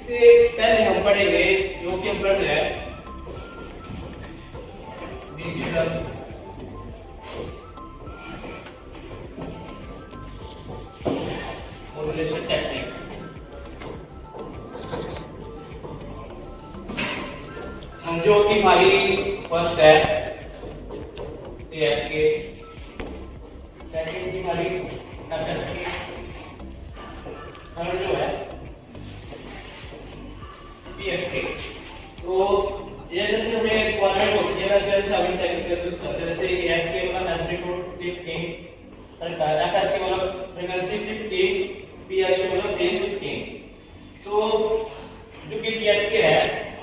इससे पहले हम पढ़ेंगे जो कि हम पढ़ रहे हैं डिजिटल मॉड्यूलेशन टेक्निक। जो कि हमारी फर्स्ट है ASK, सेकंड की हमारी FSK, थर्ड जो है PSK। तो जैसे हमें रिक्वायरमेंट होती है वैसे वैसे हम टेक्निक यूज करते हैं। जैसे ASK वाला एम्पलीट्यूड शिफ्टिंग, FSK वाला फ्रीक्वेंसी शिफ्टिंग, PSK वाला फेज शिफ्टिंग। तो जो कि PSK है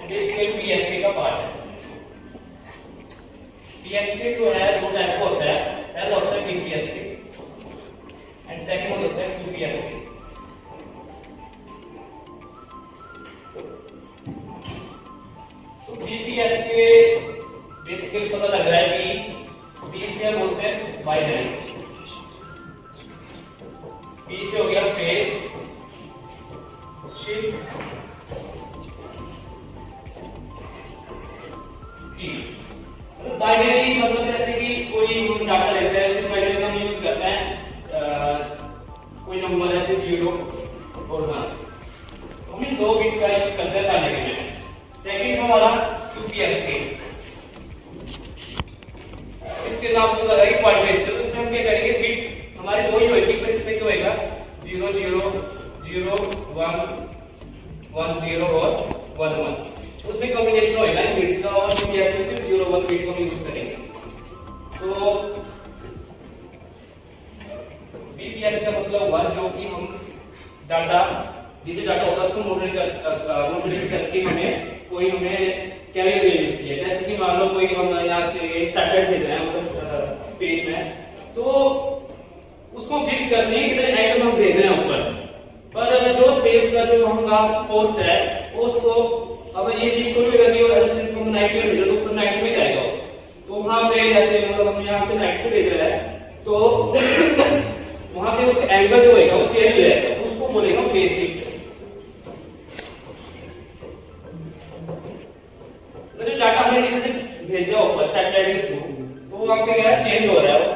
बेसिकली PSK का पार्ट है। PSK जो है दो टाइप का होता है, पहला होता है BPSK एंड सेकंड होता है QPSK। तो BPSK बेसिकली पता लग रहा है कि B से हम बोलते हैं बाइनरी, B से हो गया फेज शिफ्ट बाइनरी, मतलब जैसे कि कोई हम डाटा लेते हैं, इस बाइनरी का हम यूज करते हैं कोई नंबर ऐसे 0 और 1, तो हम इन दो बिट का यूज करते हैं बाइनरी में। सेकंड हमारा QPSK, इसके नाम से लगा कि क्वाड्रेचर। उसमें हम क्या करेंगे, बिट हमारे दो ही होगी पर इसमें क्या होएगा 0 0 0 1 1 0 और 1 1, उसमें कॉम्बिनेशन होएगा इन बिट्स का, और QPSK में सिर्फ 0 1 बिट को हम यूज करेंगे। तो BPSK का मतलब हुआ जो कि हम डाटा, जिसे डाटा होगा उसको मॉड्यूलेट करके हमें कोई हमें कैरियर दे देती है। जैसे कि मान लो कोई हम यहाँ से सैटेलाइट भेज रहे हैं स्पेस में, तो उसको फिक्स करते हैं कितने एटम हम भेज रहे हैं ऊपर, पर जो स्पेस का जो हमारा फोर्स है उसको अब ये फिक्स थोड़ी करनी है, अगर सिर्फ हम 90 में भेज रहे हैं तो ऊपर 90 में जाएगा। तो वहां पे जैसे मतलब हम यहाँ से 90 से भेज रहे हैं तो वहां पे उसका एंगल जो होगा वो चेंज हो जाएगा, तो उसको बोलेगा फेज शिफ्ट। तो जो डाटा हमने नीचे से भेजा ऊपर सैटेलाइट के थ्रू, तो वहां पे क्या चेंज हो रहा है, वो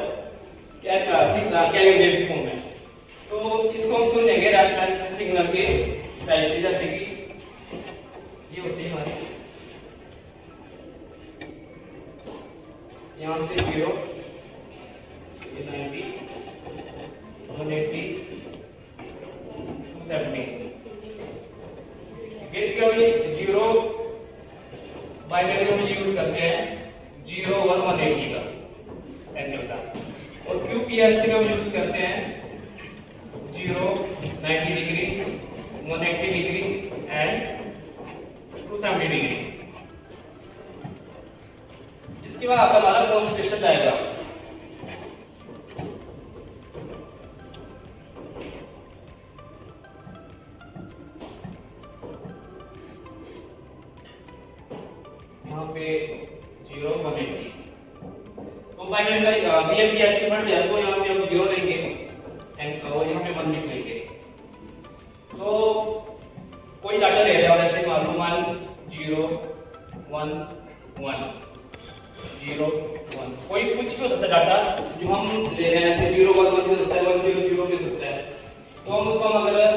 क्या वेव फॉर्म में। तो इसको हम सुनेंगे रेफरेंस सिग्नल के टाइप से, जैसे कि ये होती है हमारी यहाँ से 0 ये 90 180 270। बेसिकली 0 बाइनरी में यूज करते हैं 0 1 180 का एंगल का, और QPSK में यूज करते हैं 0 90 डिग्री 180 डिग्री एंड 270 डिग्री। इसके बाद आता हमारा कॉन्सेंट्रेशन डायग्राम। यहाँ पे 0 180, तो बाइनरी का BPSK बढ़ जाए तो यहाँ पे हम 0 लेंगे एंड और यहाँ पे 1 बिट लेंगे। तो कोई डाटा ले रहे हैं, जैसे मान लो 1 0 1 1 0 1, कोई कुछ भी हो सकता है डाटा जो हम ले रहे हैं, जैसे 0 1 1 हो सकता है, 1 0 0 भी हो सकता है। तो हम उसको हम अगर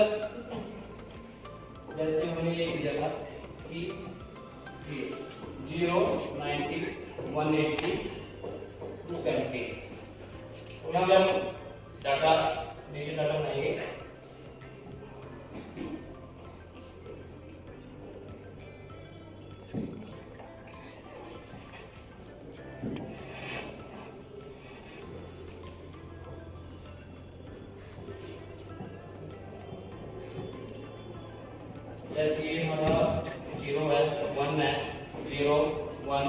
जैसे हमने ये किया था कि 0 90 180 270, तो यहाँ पे हम डाटा डिजिटल डाटा बनाएंगे। जैसे ये हमारा 0 है 1 है 0 1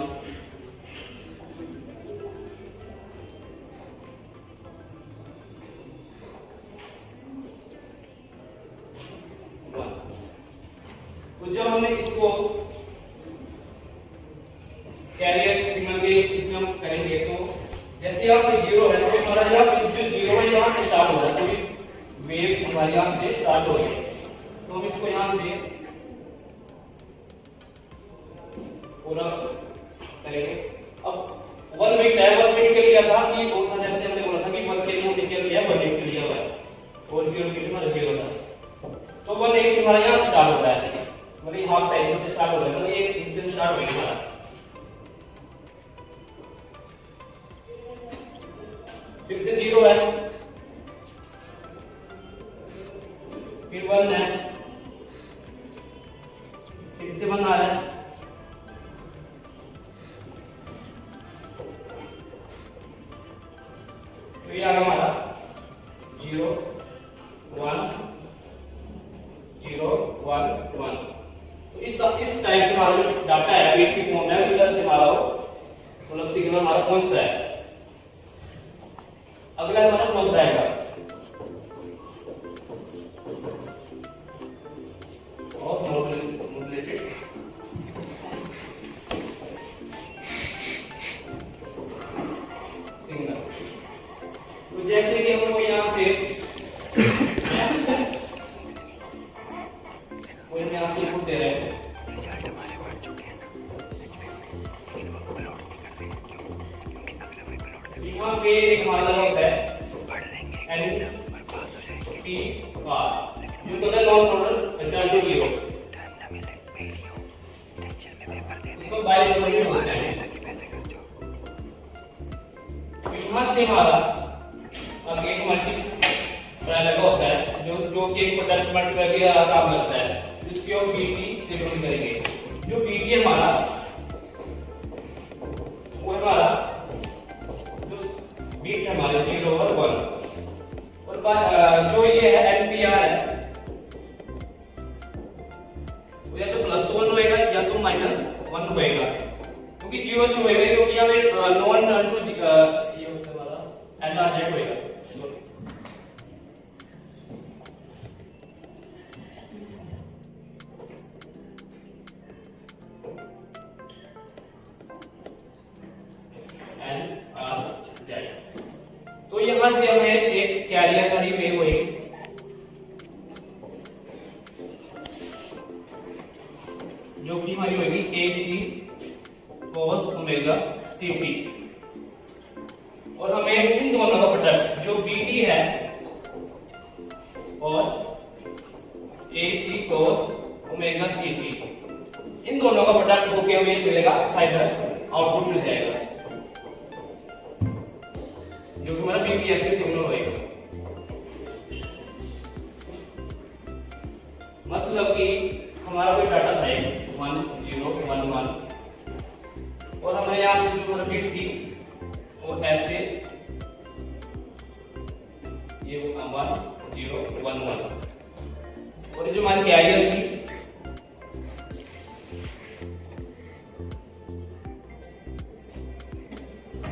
तो जब हमने इसको कैरियर सिग्नल के इसमें हम करेंगे, तो जैसे यहाँ पे 0 है तो हमारा यहाँ पे जो 0 है यहाँ से स्टार्ट हो रहा है, पूरी वेव हमारे यहाँ से स्टार्ट हो रही है। तो हम इसको यहाँ से पूरा करेंगे। अब 1 बिट है, 1 बिट के लिए था कि वो था जैसे हमने बोला था कि 1 के लिए हमने क्या लिया 1 बिट लिया हुआ है और 0 बिट हमारा 0 था। तो 180 हमारा यहाँ से स्टार्ट होता है, मतलब हाफ साइकिल से स्टार्ट हो रहा है, मतलब ये इंजन स्टार्ट होएगा हमारा। फिर से 0 है, फिर 1 है, फिर से 1 आ रहा है, तो ये आ गया हमारा 0 1 0 1 1। तो इस टाइप से हमारा जो डाटा है बिट की फॉर्म में इस तरह से हमारा मतलब सिग्नल हमारा पहुंचता है। अगला हमारा क्लोज आएगा, और मॉड्यूलेटेड सिग्नल। तो जैसे कि हम यहाँ से इनपुट दे रहे हैं, रिजल्ट हमारे बढ़ चुके हैं ना, लेकिन वो अपलोड नहीं कर रहे हैं। क्यों? क्योंकि अगले वो अपलोड कर यहाँ पे एक हमारा होता है पढ़ लेंगे एन बर्बाद हो जाएंगे। पी आर जो होता है non total return to 0। Turn the मिले वीडियो टेंशन में पेपर दे इसको बाय नंबर में बोलते हैं। ताकि पैसे खर्च हो। तो यहाँ से हमारा आगे एक मल्टीप्लाई लगा होता है जो कि एक प्रोडक्ट मल्टीप्लाई के काम करता है, जिसकी हम बीटी से ढूंढ करेंगे। जो बीटी है हमारा वो हमारा जो बीट है हमारे 0 और 1, और जो ये है एनपीआर है वो या तो +1 होएगा या तो -1 होएगा, क्योंकि 0 से होएगा क्योंकि हमें नॉन टू ये हमारा एनआरजेड होएगा। तो यहां से हमें एक कैरियर वाली वेव होगी जो कि हमारी होगी AC cos ओमेगा CT, और हमें इन दोनों का प्रोडक्ट जो BT है और AC cos ओमेगा CT, इन दोनों का प्रोडक्ट होके हमें मिलेगा फाइनल आउटपुट मिल जाएगा जो कि हमारा बीपीएस के सिग्नल होएगा। मतलब कि हमारा कोई डाटा था 1 0 1 1 और हमें यहाँ से जो हमारा बिट थी वो ऐसे ये 1 0 1 1, और ये जो हमारी कैरियर थी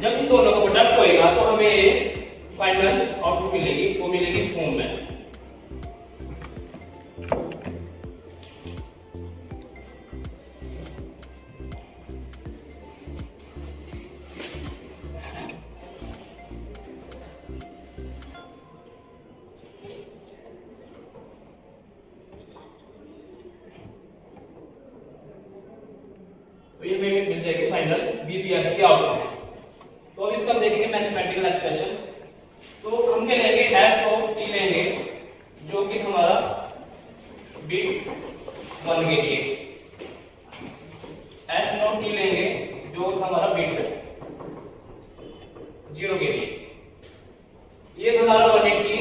जब इन दोनों का प्रोडक्ट होएगा तो हमें फाइनल आउटपुट मिलेगी, वो मिलेगी इस फॉर्म में। तो ये हमें मिल जाएगी फाइनल बीपीएस की आउटपुट। तो अब इसका हम देखेंगे मैथमेटिकल एक्सप्रेशन। तो हम क्या लेंगे s ऑफ t लेंगे जो कि हमारा बिट 1 के लिए, s नॉट t लेंगे जो हमारा बिट 0 के लिए। ये हमारा 180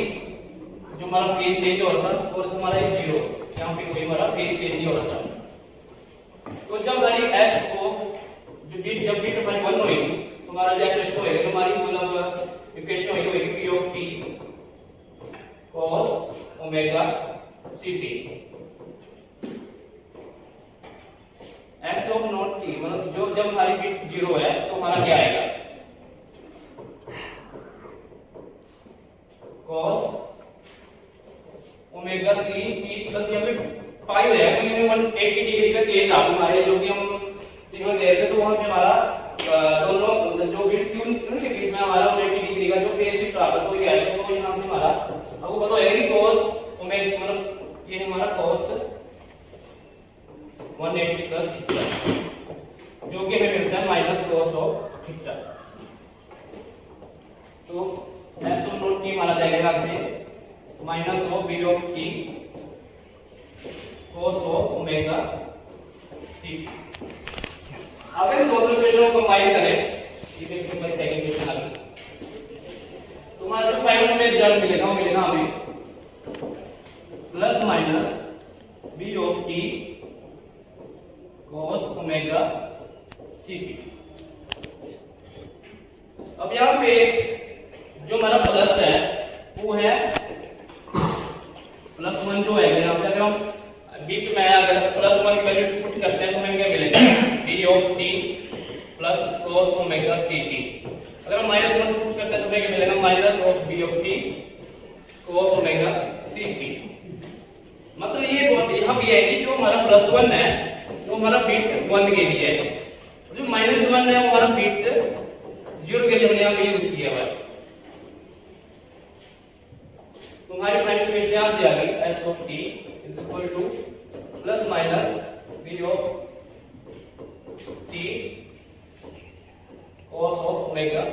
जो हमारा फेज चेंज हो रहा था, और हमारा ये 0 यहाँ पे कोई हमारा फेज चेंज नहीं हो रहा था। तो जब हमारी s ऑफ जब बिट हमारी 1 होगी तो हमारा जो एक्सप्रेशन होएगा, हमारी मतलब इक्वेशन होएगी p of t cos omega ct। s of not t मतलब जो जब हमारी बिट 0 है तो हमारा क्या आएगा cos omega c t plus यहाँ पे पाई हो जाएगा, क्योंकि 180 डिग्री का चेंज आ हमारे जो कि हम सिग्नल दे रहे थे, तो वहां पे हमारा दोनों जो बिट थी उनके बीच में हमारा 180 डिग्री का जो फेज शिफ्ट आ रहा तो ये आएगा। तो यहां से हमारा आपको पता होगा कि cos ओमेगा मतलब ये हमारा cos 180 प्लस थीटा, जो कि हमें मिलता है माइनस कॉस ऑफ थीटा। तो एस नॉट टी माना जाएगा यहाँ से minus of B of T cos of omega C. अगर इन दोनों इक्वेशनों को कंबाइन करें, ठीक है, इसके बाद सेकंड इक्वेशन आ गई, तो हमारा जो फाइनल में रिजल्ट मिलेगा वो मिलेगा हमें plus minus B of T cos omega C T. अब यहाँ पे जो हमारा प्लस है वो है प्लस वन जो है यहाँ पे, अगर हम बीच में अगर प्लस वन की वैल्यू पुट करते हैं तो हमें क्या मिलेगा B of T plus cos omega C T. अगर हम माइनस वन पुट करते हैं तो हमें क्या मिलेगा minus of B of T cos omega C T. मतलब ये यहाँ भी है कि जो हमारा प्लस वन है वो हमारा बिट वन के लिए है, जो माइनस वन है वो हमारा बिट जीरो के लिए हमने यहाँ पे यूज किया हुआ है। तुम्हारी फाइनल इक्वेशन यहाँ से आ गई s of t is equal to plus minus b of t cos of omega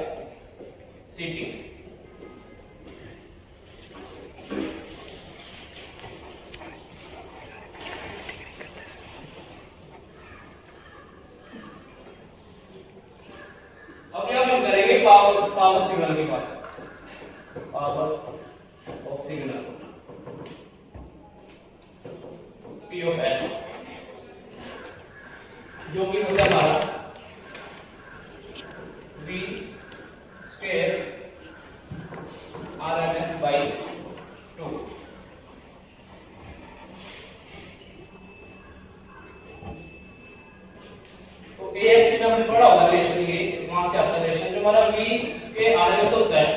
ct। अब यहाँ हम करेंगे पावर सिग्नल की बात, power of signal P of S, जो कि होता है हमारा V स्क्वायर RMS by 2। तो AS में हमने पढ़ा होगा रिलेशन, ये वहां से आता है रिलेशन, जो हमारा V स्क्वायर RMS होता है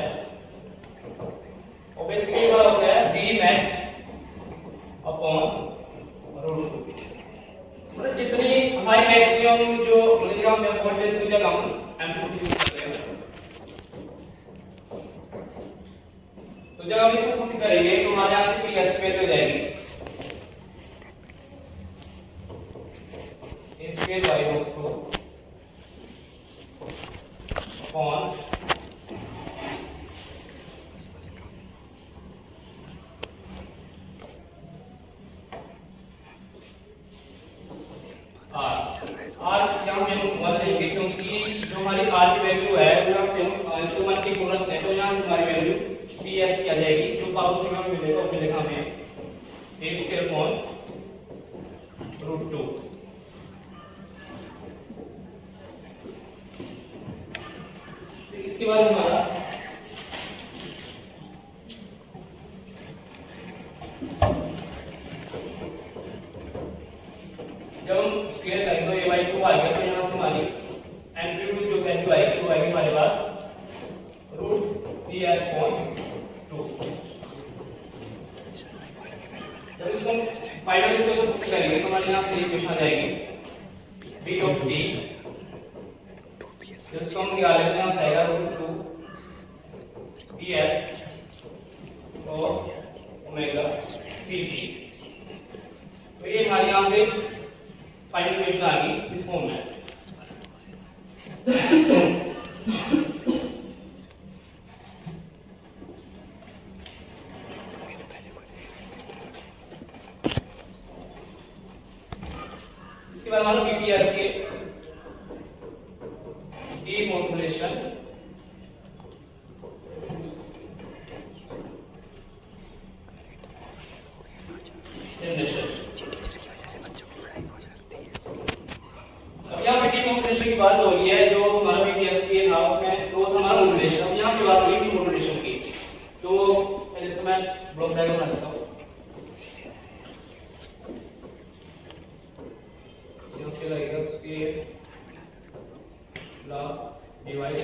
और बेसिकली हमारा होता है V max अपॉन रूट 2। मतलब जितनी हमारी मैक्सिमम जो मिलीग्राम में वोल्टेज की जगह हम एम्पलीट्यूड यूज करते हैं, तो जब हम इसको पुट करेंगे तो हमारे यहां से PS स्क्वायर हो जाएगी A square by root 2 upon R यहाँ पे हम वन लेंगे क्योंकि जो हमारी R की वैल्यू है वो हम इसको वन की गुणक है, तो यहाँ से हमारी वैल्यू PS की आ जाएगी, जो पावर सिग्नल मिलेगा वो मिलेगा हमें A स्क्वायर अपॉन रूट 2। इसके बाद हमारा जब हम स्क्वायर करेंगे तो a बाई 2 आ गया, तो यहाँ से हमारी एम्पलीट्यूड जो वैल्यू आएगी वो आएगी हमारे पास रूट PS अपॉन 2। जब इसको फाइनल इक्वेशन पुट करेंगे तो हमारे यहाँ से इक्वेशन आ जाएगी b ऑफ t, तो इसको हम निकालेंगे तो यहाँ से आएगा root 2 PS cos omega ct। तो ये हमारे यहाँ से फाइनल इक्वेशन आ गई इस फॉर्म में। इसके बाद हमारा BPS के डीमोडुलेशन जनरेशन। अब यहाँ पे डीमोडुलेशन की बात हो रही है, जो हमारा BPS के था उसमें तो हमारा मॉड्यूलेशन, अब यहाँ पे बात हुई डीमोडुलेशन की, तो पहले से मैं ब्लॉक डायग्राम बना देता हूँ। यहाँ पे लगेगा स्क्वायर लॉग डिवाइड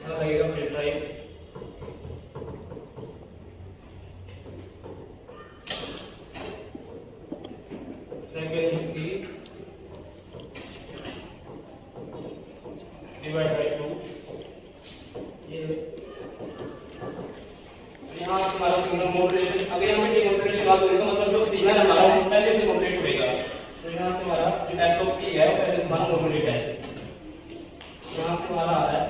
यहाँ लगेगा filter type, frequency divide by 2। ये यहाँ से हमारा सिग्नल मॉड्यूलेशन, अगर यहाँ पे डिमॉड्यूलेशन बात करें तो मतलब जो सिग्नल हमारा वो पहले से मॉड्यूलेट होएगा। तो यहाँ से हमारा जो एस ऑफ टी है वो पहले से हमारा मॉड्यूलेट है, यहाँ से हमारा आ रहा है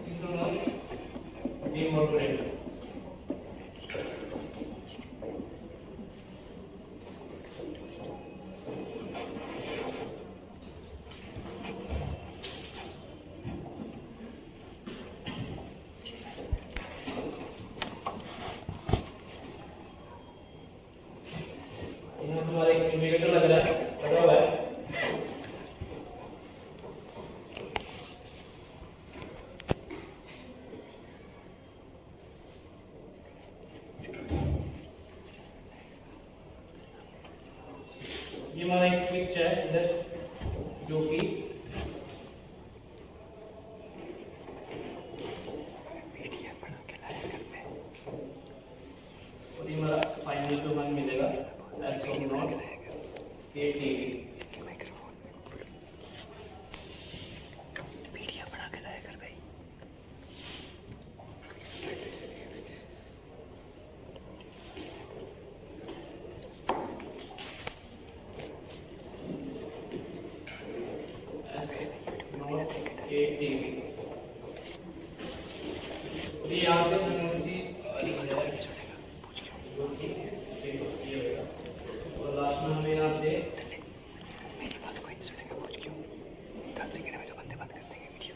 सिंक्रोनस डिमॉड्यूलेट। हमारा एक इंडिकेटर लग रहा है, लगा हुआ है। ये हमारा एक स्विच है इधर जो कि और ये हमारा फाइनल जो हमें मिलेगा वीडियो बना के लाया कर भाई। ये यहाँ से फ्रीक्वेंसी और लास्ट में हमें यहाँ से मेरी बात कोई नहीं सुनेगा, पूछ क्यों? 10 सेकंड में तो बंदे बंद कर देंगे वीडियो।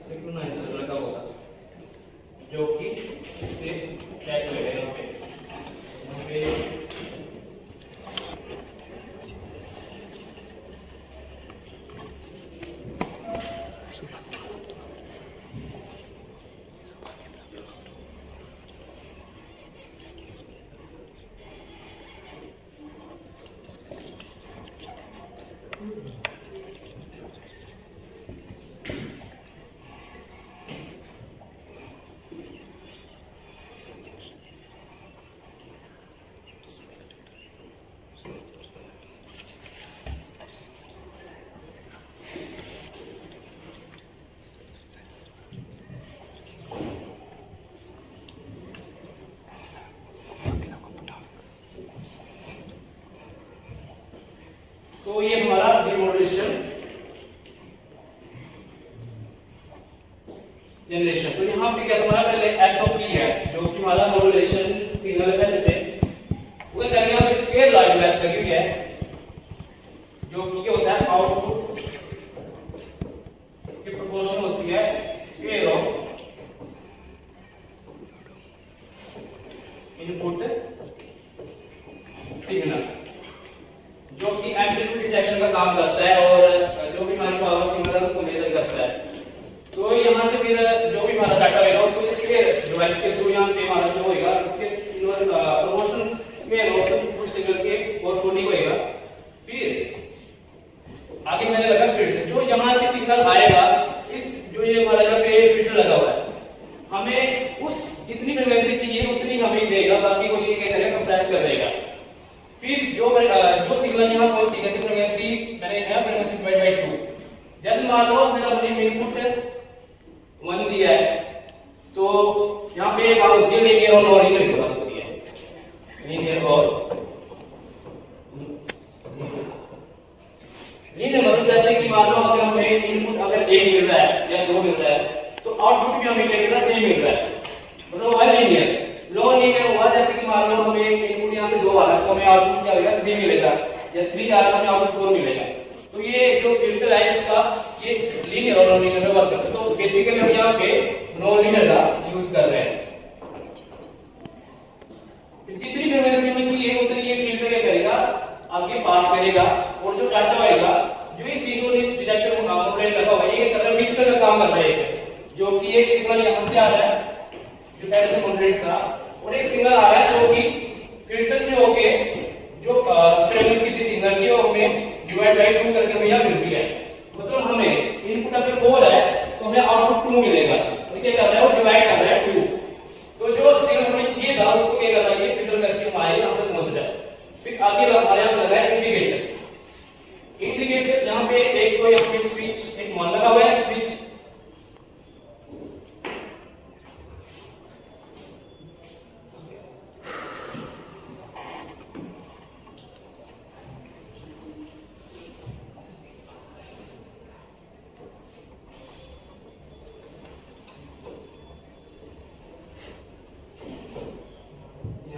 सिंक्रोनाइजर लगा होगा जो कि इससे अटैच होएगा यहाँ पे तो ये हमारा डिमॉड्यूलेशन जनरेशन। तो यहाँ पे क्या हमारा पहले एस ऑफ टी है जो कि हमारा मॉड्यूलेशन सिग्नल है पहले से, वो क्या यहाँ पे स्क्वायर लाइन वैस लगी हुई है जो कि क्या होता है आउटपुट की प्रोपोर्शन होती है स्क्वायर ऑफ इनपुट सिग्नल, जो कि एम्पलीट्यूड डिटेक्शन का काम करता है और जो भी हमारे पावर सिग्नल को मेजर करता है। तो यहाँ से फिर जो भी हमारा डाटा होगा उसको स्क्वायर डिवाइस के थ्रू यहाँ पे हमारा जो होगा उसके proportion square of input signal के कोरस्पोंडिंग होगा। फिर आगे मैंने लगा फिल्टर, जो यहाँ से सिग्नल आएगा इस जो ये हमारा यहाँ पे फिल्टर लगा हुआ है, हमें उस जितनी फ्रीक्वेंसी चाहिए उतनी हमें देगा, बाकी को ये क्या करेगा कंप्रेस कर देगा। फिर जो सिग्नल यहाँ पहुंची जैसे फ्रीक्वेंसी मैंने यहाँ फ्रीक्वेंसी डिवाइड बाय 2, जैसे मान लो मैंने अपने इनपुट 1 दिया है तो यहाँ पे बात होती है लीनियर और नॉन लीनियर की बात होती है, लीनियर और लीनियर मतलब जैसे कि मान लो अगर हमें इनपुट अगर 1 मिल रहा है या 2 मिल रहा है तो आउटपुट भी हमें क्या मिल रहा है, सेम मिल रहा है, मतलब वो है लीनियर। नॉन लीनियर हुआ जैसे कि मान लो हमें इनपुट यहाँ से 2 आ रहा है तो हमें आउटपुट क्या होगा 3 मिलेगा, या 3 आ रहा है तो हमें आउटपुट 4 मिलेगा। तो ये जो फिल्टर है इसका ये लीनियर और नॉन लीनियर में वर्क करता है। तो बेसिकली हम यहाँ पे नॉन लीनियर का यूज कर रहे हैं। जितनी फ्रीक्वेंसी हमें चाहिए उतनी ये फिल्टर क्या करेगा आगे पास करेगा, और जो डाटा आएगा जो ये सिंक्रोनस डिटेक्टर को मॉड्यूलेट लगा हुआ है ये कर रहा है मिक्सर का काम कर रहा है, जो कि एक सिग्नल यहाँ से आ रहा है जो पहले से मॉडरेट था, और एक सिग्नल आ रहा है जो कि फिल्टर से होके जो फ्रीक्वेंसी थी सिग्नल की वो हमें डिवाइड बाय 2 करके हमें यहाँ मिलती है। मतलब हमें इनपुट अगर 4 है तो हमें आउटपुट 2 मिलेगा। तो क्या कर रहा है वो डिवाइड कर रहा है 2। तो जो सिग्नल हमें चाहिए था उसको क्या कर रहा है ये फिल्टर करके हमारे यहाँ तक पहुंच रहा है। फिर आगे हमारे यहाँ लगा है इंडिकेटर। इंडिकेटर यहाँ पे एक तो यहाँ पे स्विच एक मान लगा हुआ है स्विच,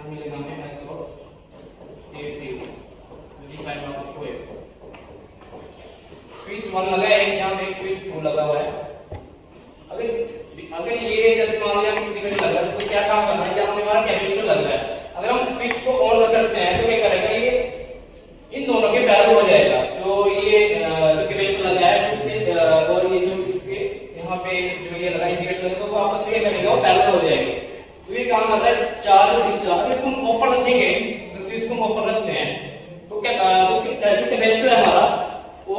मिलेगा हमें SO 8 स्विच 1 लगा है, यहाँ पे स्विच 2 लगा हुआ है। अगर ये जैसे मान लिया इंडिकेटर लगा है तो क्या काम करना है, यहाँ हमारा कैपेसिटर लग रहा है। अगर हम स्विच को ऑन करते हैं तो क्या करेगा ये इन दोनों के पैरेलल हो जाएगा। जो ये जो कैपेसिटर लगा है उसके और ये जो इसके यहाँ पे जो ये लगा इंडिकेटर लगा तो वो आपस में क्या करेगा वो पैरेलल हो जाएंगे। तो ये काम कर रहा है चार्ज और डिस्चार्ज। इसको हम ओपन रखेंगे तो स्विच को हम ओपन रखते हैं तो क्या जो कैपेसिटर है हमारा वो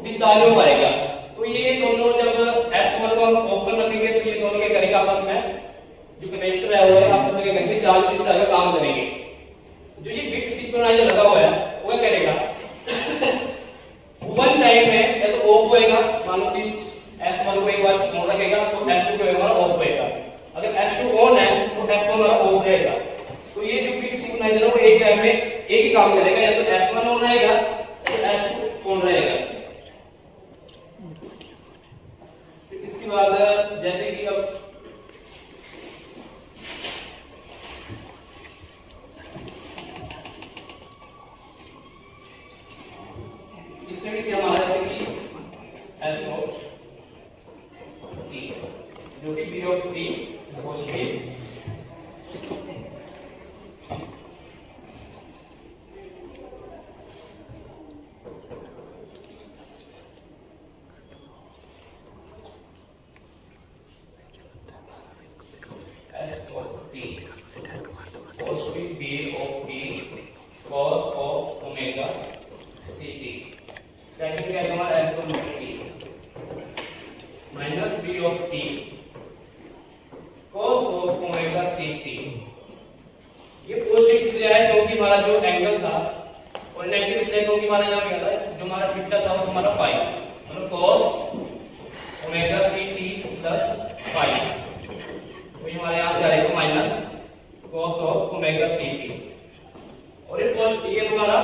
डिस्चार्ज हो पाएगा। तो ये दोनों जब S1 को हम ओपन रखेंगे तो ये दोनों क्या करेंगे आपस में जो कैपेसिटर है वो आपस में क्या करेंगे चार्ज डिस्चार्ज का काम करेंगे। जो ये बिट सिंक्रोनाइजर लगा हुआ है वो क्या करेगा वन टाइम में या तो ऑफ होएगा, मानो स्विच S1 को एक बार ऑन रखेगा तो S2 को एक बार ऑफ होएगा। अगर S2 ऑन है तो S1 हमारा ऑफ रहेगा। तो ये जो बिट सिंक्रोनाइजर है वो एक टाइम में एक ही काम करेगा, या तो S1 ऑन रहेगा तो S2 ऑन रहेगा। इसके बाद जैसे कि अब इसमें भी हमारा जैसे कि SO T जो कि P of T positive S of T positive B of T cos of omega CT। Second क्या है हमारा S of T minus B of T cos of omega CT। ये पॉजिटिव इसलिए है क्योंकि हमारा जो एंगल था, और नेगेटिव इसलिए क्योंकि हमारा यहाँ पे था जो हमारा थीटा था वो हमारा फाई, मतलब cos omega CT plus फाई। तो ये हमारे यहाँ से आएगा minus cos of omega CT। और ये हमारा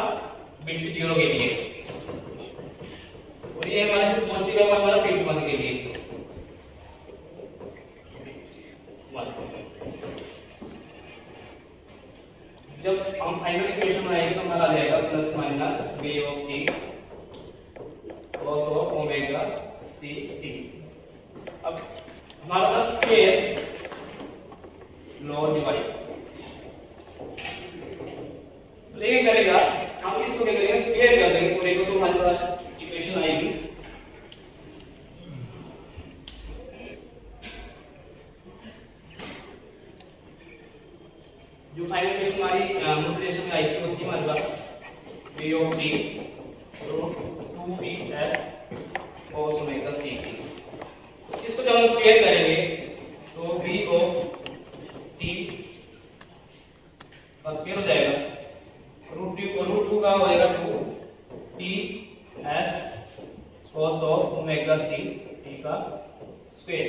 बिट 0 के लिए, और ये हमारा जो पॉजिटिव है वो हमारा बिट 1 के लिए। जब हम फाइनल इक्वेशन बनाएंगे तो हमारा आ जाएगा plus minus b of t cos of omega ct। अब हमारा पास स्क्वायर लॉ डिवाइस लेके करेगा, हम इसको क्या करेंगे स्क्वायर कर देंगे पूरे को, तो हमारे पास इक्वेशन आएगी जो फाइनल इक्वेशन हमारी मॉड्यूलेशन में आई थी वो थी हमारे पास b of t तो 2bs cos omega ct। इसको जब हम स्क्वायर करेंगे तो b of t का स्क्वायर हो जाएगा, √2 का हो जाएगा 2t s cos of omega ct का स्क्वायर।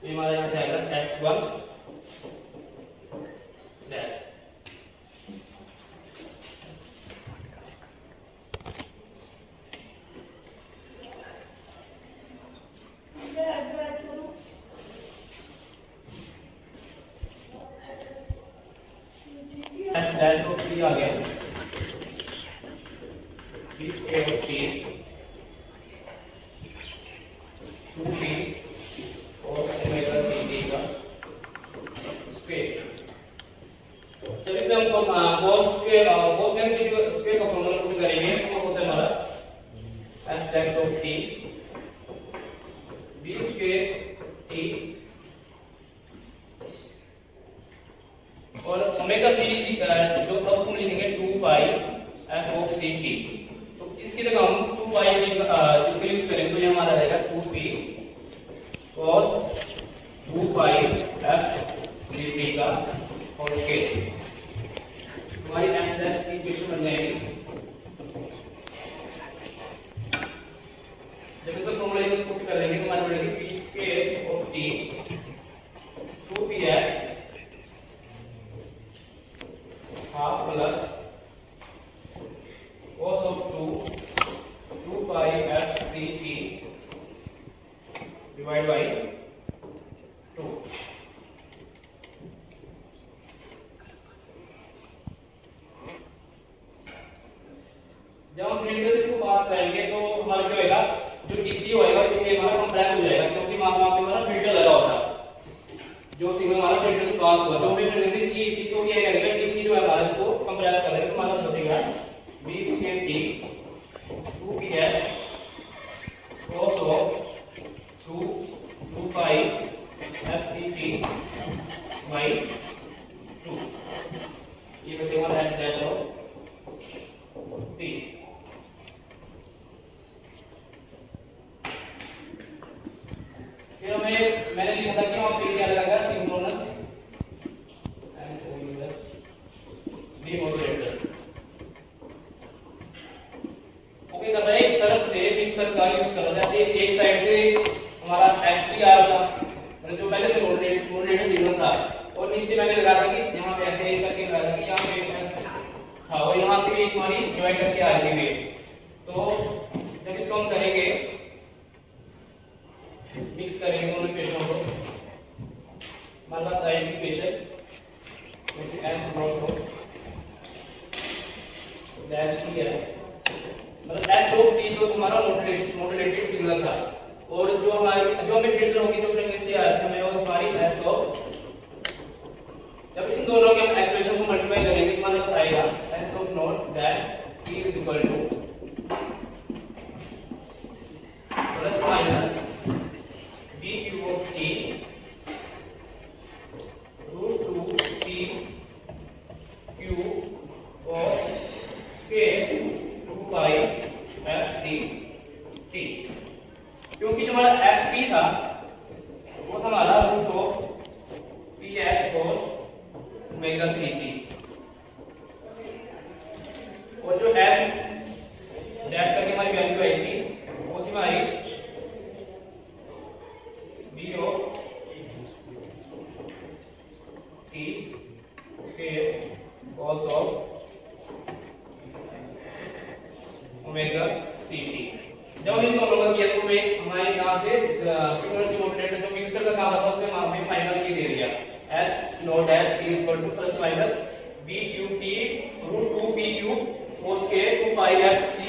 ये हमारा यहाँ से आएगा s1 dash. S dash of t आ गया, t square of t 2t cos omega ct का स्क्वायर। जब इसे हम cos स्क्वायर का फॉर्मूला पुट करेंगे तो होता है हमारा s dash of t b square t 2p cos 2 pi f dt का होल स्क्वायर। हमारी f डैश की इक्वेशन बन जाएगी। जब इसका फॉर्मूला यूज पुट करेंगे तो हमारी बनेगी p square of t 2ps half plus cos of 2 pi f c t divided by 2। जब हम फिल्टर से इसको पास करेंगे तो हमारा क्या होगा, जो डीसी होएगा ये हमारा कंप्रेस हो जाएगा, क्योंकि वहां पे हमारा फिल्टर लगा होता है। जो सिग्नल हमारा फिल्टर से पास हुआ तो हमें फ्रीक्वेंसी चाहिए थी, तो ये करेगा डीसी जो है हमारा इसको कंप्रेस करेगा, तो हमारा बचेगा v square t 2ps cos of 2 pi f c t by 2। ये बचेगा h डैश ऑफ t। फिर हमें मैंने लिखा था कि वहां पे क्या लगेगा, सिंक्रोनस डिमोडुलेटर। ओके कर रहा है, एक तरफ से मिक्सर का यूज कर रहा है। एक साइड से हमारा एसपी आ रहा था, मतलब जो पहले से मॉड्यूलेटेड सिग्नल था, और नीचे मैंने लगा था कि यहाँ पे ऐसे करके लगा था कि यहाँ पे ऐसे था, और यहाँ से एक हमारी ज्वाइन करके आ रही है। तो जब इसको हम करेंगे मिक्स करेंगे दोनों इक्वेशनों को, हमारे पास आएगी इक्वेशन जैसे s नॉट हो डैश t है, मतलब s ऑफ t जो तुम्हारा मॉड्यूलेटेड सिग्नल था, और जो हमें फिल्टर होगी जो फ्रीक्वेंसी आ रही है हमें वो तुम्हारी s ऑफ, जब इन दोनों के हम एक्सप्रेशन को मल्टीप्लाई करेंगे तो हमारे पास आएगा s of naught dash t is equal to plus minus b cube of t root 2 p cube cos k 2 pi f c t। क्योंकि जो हमारा st था वो था हमारा root of ps cos omega ct, और जो s डैश करके हमारी वैल्यू आई थी वो थी हमारी b of t square cos of omega ct। जब इन दोनों का किया तो हमें हमारे यहाँ से सिग्नल की मॉड्यूलेटर जो मिक्सर का काम था उसमें हमें फाइनल की दे दिया s naught dash t equal to plus minus b cube t root 2 p cube cos k 2 pi f c